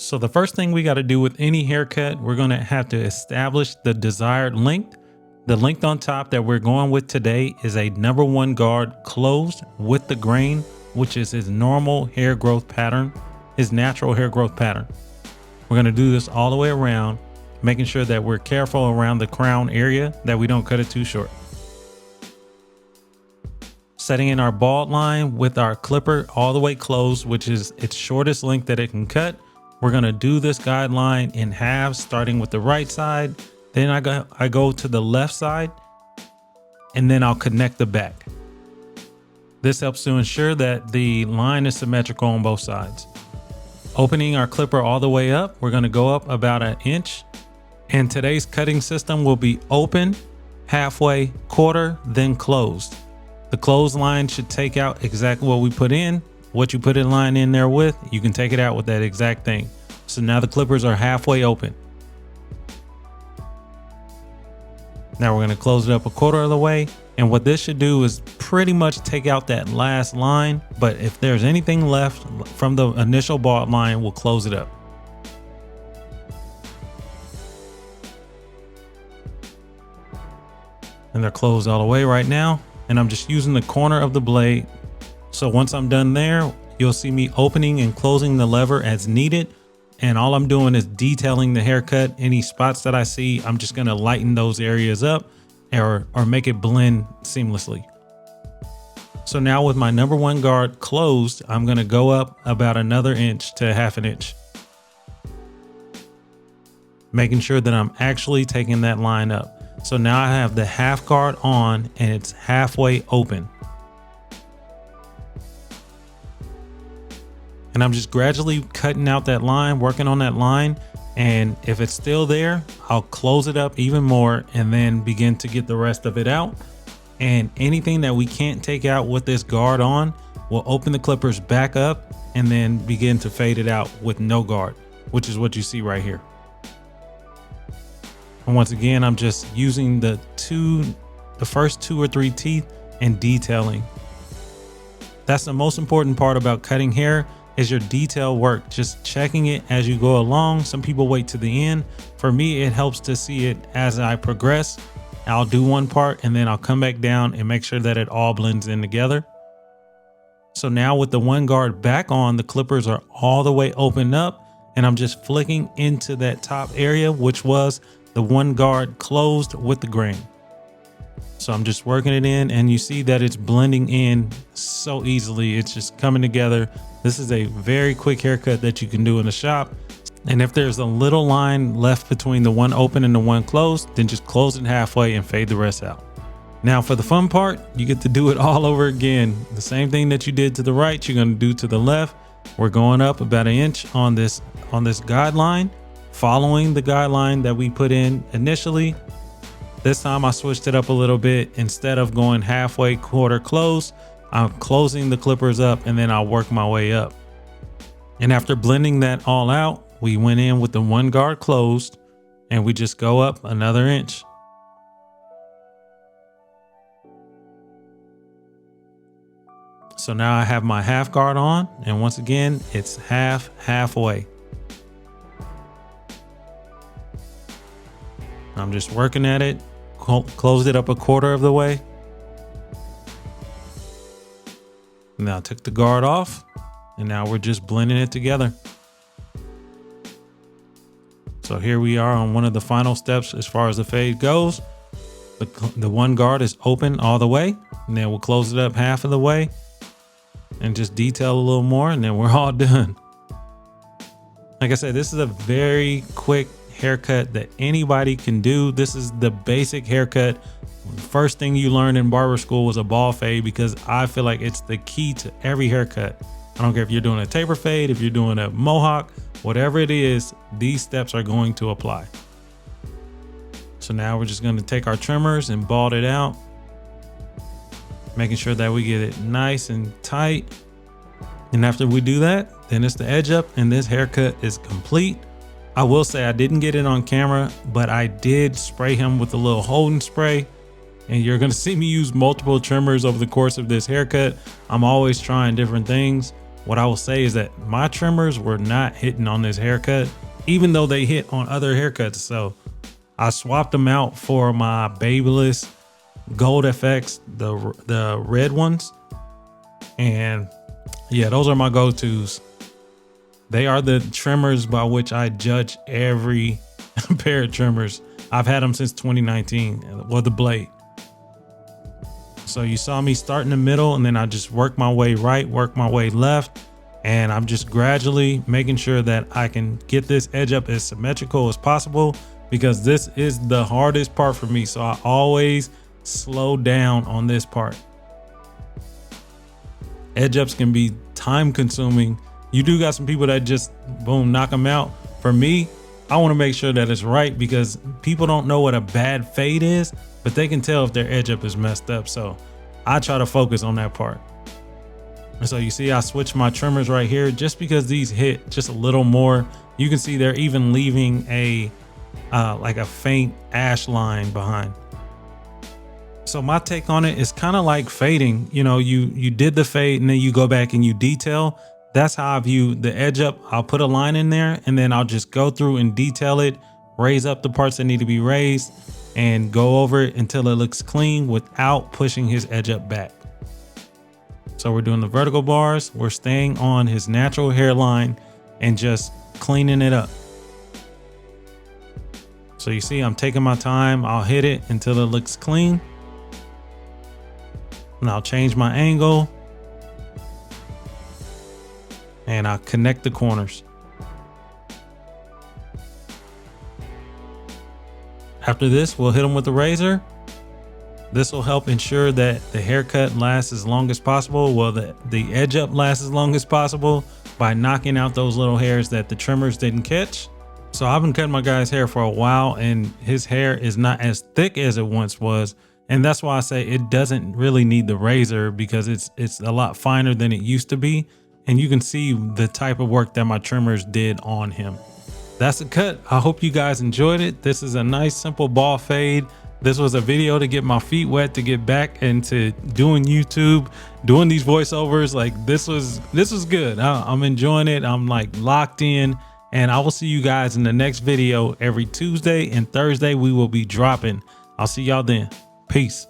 So the first thing we got to do with any haircut, we're going to have to establish the desired length. The length on top that we're going with today is a number 1 guard closed with the grain, which is his normal hair growth pattern, his natural hair growth pattern. We're going to do this all the way around, making sure that we're careful around the crown area, that we don't cut it too short. Setting in our bald line with our clipper all the way closed, which is its shortest length that it can cut. We're going to do this guideline in halves, starting with the right side. Then I go to the left side, and then I'll connect the back. This helps to ensure that the line is symmetrical on both sides. Opening our clipper all the way up, we're going to go up about 1 inch. And today's cutting system will be open, halfway, quarter, then closed. The closed line should take out exactly what we put in. What you put in line in there with, you can take it out with that exact thing. So now the clippers are halfway open. Now we're going to close it up 1/4 of the way. And what this should do is pretty much take out that last line. But if there's anything left from the initial bald line, we'll close it up. And they're closed all the way right now. And I'm just using the corner of the blade. So once I'm done there, you'll see me opening and closing the lever as needed. And all I'm doing is detailing the haircut. Any spots that I see, I'm just gonna lighten those areas up or make it blend seamlessly. So now with my number 1 guard closed, I'm gonna go up about another inch to 1/2 inch. Making sure that I'm actually taking that line up. So now I have the half guard on and it's halfway open. And I'm just gradually cutting out that line, working on that line. And if it's still there, I'll close it up even more and then begin to get the rest of it out. And anything that we can't take out with this guard on, we'll open the clippers back up and then begin to fade it out with no guard, which is what you see right here. And once again, I'm just using the first 2 or 3 teeth and detailing. That's the most important part about cutting hair, is your detail work, just checking it as you go along. Some people wait to the end. For me, it helps to see it as I progress. I'll do one part and then I'll come back down and make sure that it all blends in together. So now with the 1 guard back on, the clippers are all the way open up and I'm just flicking into that top area, which was the 1 guard closed with the grain. So I'm just working it in and you see that it's blending in so easily. It's just coming together. This is a very quick haircut that you can do in the shop. And if there's a little line left between the 1 open and the 1 closed, then just close it halfway and fade the rest out. Now for the fun part, you get to do it all over again. The same thing that you did to the right, you're going to do to the left. We're going up about 1 inch on this guideline, following the guideline that we put in initially. This time I switched it up a little bit. Instead of going halfway, quarter close, I'm closing the clippers up and then I'll work my way up. And after blending that all out, we went in with the 1 guard closed and we just go up another inch. So now I have my half guard on, and once again, it's halfway. I'm just working at it, closed it up 1/4 of the way. Now I took the guard off and now we're just blending it together. So here we are on one of the final steps as far as the fade goes. The 1 guard is open all the way, and then we'll close it up half of the way and just detail a little more, and then we're all done. Like I said, this is a very quick haircut that anybody can do. This is the basic haircut. First thing you learned in barber school was a bald fade, because I feel like it's the key to every haircut. I don't care if you're doing a taper fade, if you're doing a mohawk, whatever it is, these steps are going to apply. So now we're just going to take our trimmers and bald it out, making sure that we get it nice and tight. And after we do that, then it's the edge up and this haircut is complete. I will say I didn't get it on camera, but I did spray him with a little holding spray. And you're going to see me use multiple trimmers over the course of this haircut. I'm always trying different things. what I will say is that my trimmers were not hitting on this haircut, even though they hit on other haircuts. So I swapped them out for my Babyliss Gold FX, the red ones. And yeah, those are my go-tos. They are the trimmers by which I judge every pair of trimmers. I've had them since 2019, well, the blade. So you saw me start in the middle, and then I just work my way right, work my way left. And I'm just gradually making sure that I can get this edge up as symmetrical as possible, because this is the hardest part for me. So I always slow down on this part. Edge ups can be time consuming. You do got some people that just boom, knock them out. For me, I want to make sure that it's right, because people don't know what a bad fade is, but they can tell if their edge up is messed up. So I try to focus on that part. And so you see I switched my trimmers right here just because these hit just a little more. You can see they're even leaving a like a faint ash line behind. So my take on it is kind of like fading. You know, you did the fade and then you go back and you detail. That's how I view the edge up. I'll put a line in there and then I'll just go through and detail it, raise up the parts that need to be raised, and go over it until it looks clean without pushing his edge up back. So we're doing the vertical bars. We're staying on his natural hairline and just cleaning it up. So you see, I'm taking my time. I'll hit it until it looks clean. And I'll change my angle. And I'll connect the corners. After this, we'll hit them with the razor. This will help ensure that the haircut lasts as long as possible. Well, the edge up lasts as long as possible by knocking out those little hairs that the trimmers didn't catch. So I've been cutting my guy's hair for a while, and his hair is not as thick as it once was. And that's why I say it doesn't really need the razor, because it's a lot finer than it used to be. And you can see the type of work that my trimmers did on him. That's a cut. I hope you guys enjoyed it. This is a nice simple ball fade. This was a video to get my feet wet, to get back into doing YouTube, doing these voiceovers. Like this was good. I'm enjoying it. I'm like locked in, and I will see you guys in the next video. Every Tuesday and Thursday we will be dropping. I'll see y'all then. Peace.